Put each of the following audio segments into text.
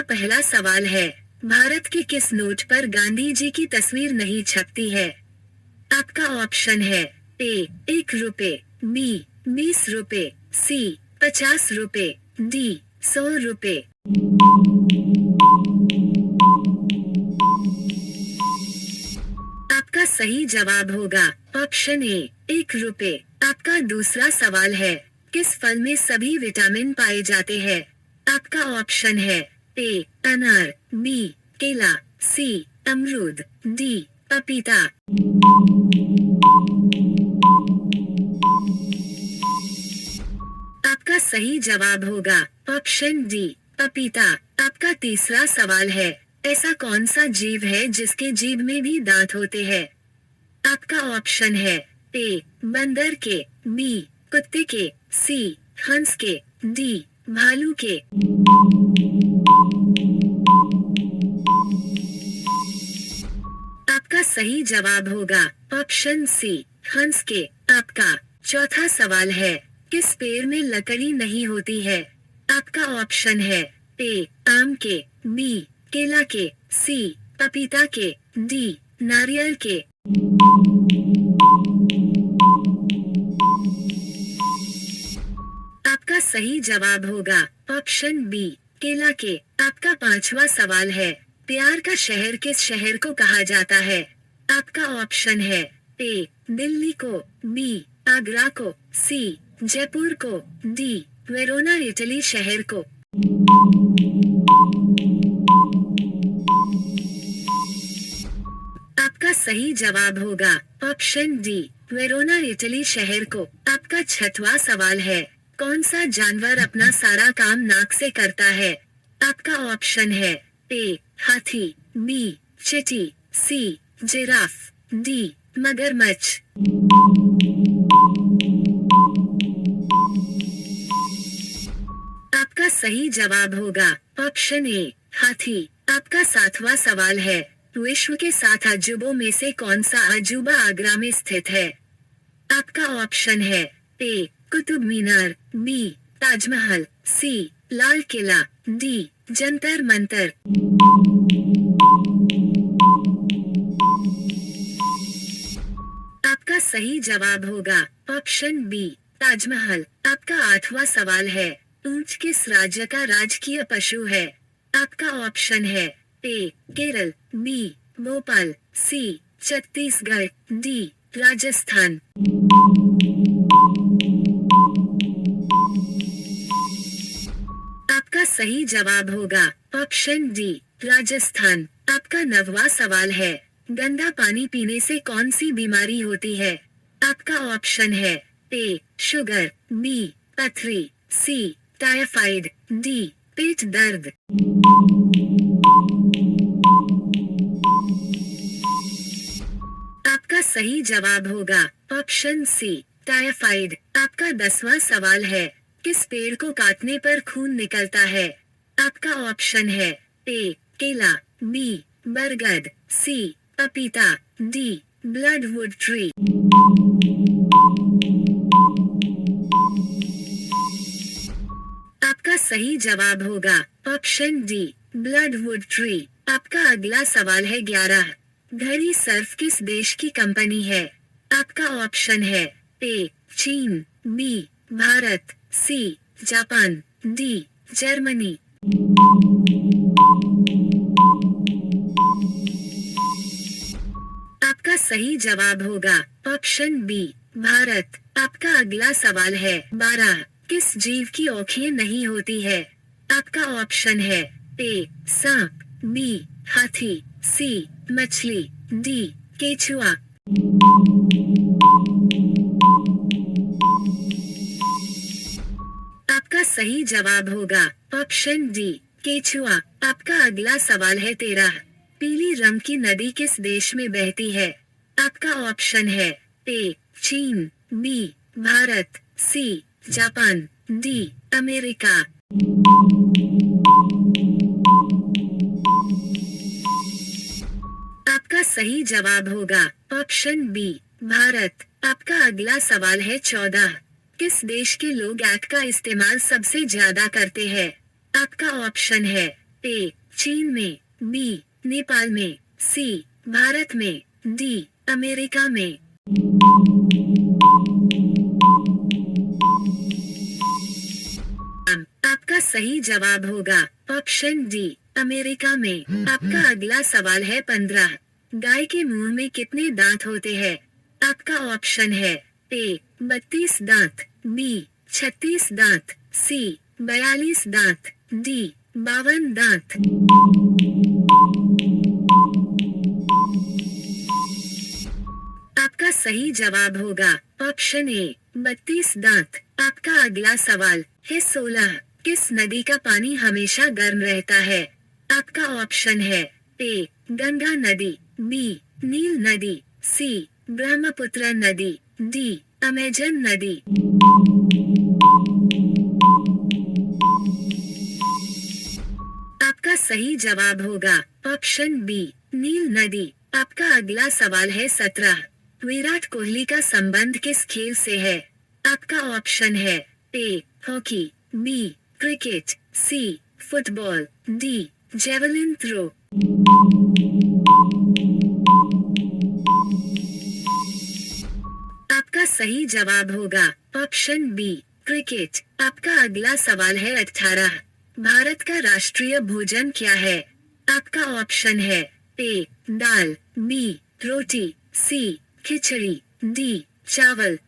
पहला सवाल है, भारत के किस नोट पर गांधी जी की तस्वीर नहीं छपती है? आपका ऑप्शन है ए 1 रुपए, बी 20 रुपए, सी 50 रुपए, डी 100 रुपए। आपका सही जवाब होगा ऑप्शन ए 1 रुपए। आपका दूसरा सवाल है, किस फल में सभी विटामिन पाए जाते हैं? आपका ऑप्शन है ए अनार, बी केला, सी अमरूद, डी पपीता। आपका सही जवाब होगा ऑप्शन डी पपीता। आपका तीसरा सवाल है, ऐसा कौन सा जीव है जिसके जीभ में भी दांत होते हैं? आपका ऑप्शन है ए बंदर के, बी कुत्ते के, सी हंस के, डी भालू के। आपका सही जवाब होगा ऑप्शन सी हंस के। आपका चौथा सवाल है, किस पेड़ में लकड़ी नहीं होती है? आपका ऑप्शन है ए आम के, बी केला के, सी पपीता के, डी नारियल के। आपका सही जवाब होगा ऑप्शन बी केला के। आपका पांचवा सवाल है, प्यार का शहर किस शहर को कहा जाता है? आपका ऑप्शन है ए दिल्ली को, बी आगरा को, सी जयपुर को, डी वेरोना इटली शहर को। आपका सही जवाब होगा ऑप्शन डी वेरोना इटली शहर को। आपका छठवां सवाल है, कौन सा जानवर अपना सारा काम नाक से करता है? आपका ऑप्शन है ए हाथी, बी चींटी, सी जिराफ, डी मगरमच्छ। आपका सही जवाब होगा ऑप्शन ए हाथी। आपका सातवां सवाल है, विश्व के 7 अजूबों में से कौन सा अजूबा आगरा में स्थित है? आपका ऑप्शन है ए कुतुब मीनार, बी ताजमहल, सी लाल किला, डी जंतर मंतर। आपका सही जवाब होगा ऑप्शन बी ताजमहल। आपका आठवां सवाल है, ऊंट किस राज्य का राजकीय पशु है? आपका ऑप्शन है ए केरल, बी भोपाल, सी छत्तीसगढ़, डी राजस्थान। आपका सही जवाब होगा ऑप्शन डी राजस्थान। आपका 9वां सवाल है, गंदा पानी पीने से कौन सी बीमारी होती है? आपका ऑप्शन है ए शुगर, बी पथरी, सी टाइफाइड, डी पेट दर्द। आपका सही जवाब होगा ऑप्शन सी टाइफाइड। आपका 10वां सवाल है, किस पेड़ को काटने पर खून निकलता है? आपका ऑप्शन है ए केला, बी बरगद, सी पपीता, डी ब्लडवुड ट्री। आपका सही जवाब होगा ऑप्शन डी ब्लडवुड ट्री। आपका अगला सवाल है 11, घड़ी सर्फ किस देश की कंपनी है? आपका ऑप्शन है ए चीन, B Bharat, C Japan, D Germany. आपका सही जवाब होगा ऑप्शन बी भारत। आपका अगला सवाल है 12, किस जीव की आँखें नहीं होती है? आपका ऑप्शन है ए सांप, बी हाथी, सी मछली, डी केचुआ। आपका सही जवाब होगा ऑप्शन डी केचुआ। आपका अगला सवाल है 13, पीली रंग की नदी किस देश में बहती है? आपका ऑप्शन है ए चीन, B Bharat, C Japan, D America. आपका सही जवाब होगा ऑप्शन बी भारत। आपका अगला सवाल है 14, किस देश के लोग ऐट का इस्तेमाल सबसे ज्यादा करते हैं? आपका ऑप्शन है ए चीन में, बी नेपाल में, सी भारत में, डी अमेरिका में। आपका सही जवाब होगा ऑप्शन डी अमेरिका में। आपका अगला सवाल है 15। गाय के मुंह में कितने दांत होते हैं? आपका ऑप्शन है ए 32 दांत, बी 36 दांत, सी 42 दांत, डी 52 दांत। आपका सही जवाब होगा ऑप्शन ए 32 दांत। आपका अगला सवाल है 16। किस नदी का पानी हमेशा गर्म रहता है? आपका ऑप्शन है ए गंगा नदी, बी नील नदी, सी ब्रह्मपुत्र नदी, डी अमेजन नदी। आपका सही जवाब होगा ऑप्शन बी नील नदी। आपका अगला सवाल है 17। विराट कोहली का संबंध किस खेल से है? आपका ऑप्शन है A hockey, B cricket, C football, D javelin throw. आपका सही जवाब होगा ऑप्शन बी क्रिकेट। आपका अगला सवाल है 18। भारत का राष्ट्रीय भोजन क्या है? आपका ऑप्शन है ए दाल, बी रोटी, सी खिचड़ी, डी चावल।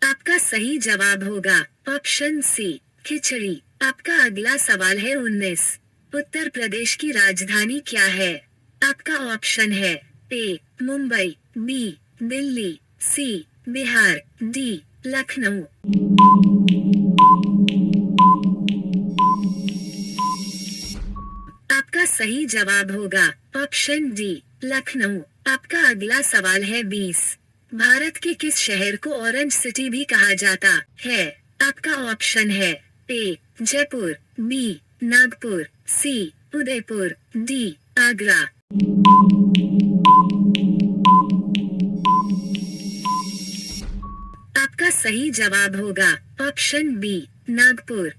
आपका सही जवाब होगा ऑप्शन सी खिचड़ी। आपका अगला सवाल है 19। उत्तर प्रदेश की राजधानी क्या है? आपका ऑप्शन है ए मुंबई, बी दिल्ली, सी बिहार, डी लखनऊ। आपका सही जवाब होगा ऑप्शन डी लखनऊ। आपका अगला सवाल है 20। भारत के किस शहर को ऑरेंज सिटी भी कहा जाता है? आपका ऑप्शन है ए जयपुर, बी नागपुर, सी उदयपुर, डी आगरा। आपका सही जवाब होगा ऑप्शन बी नागपुर।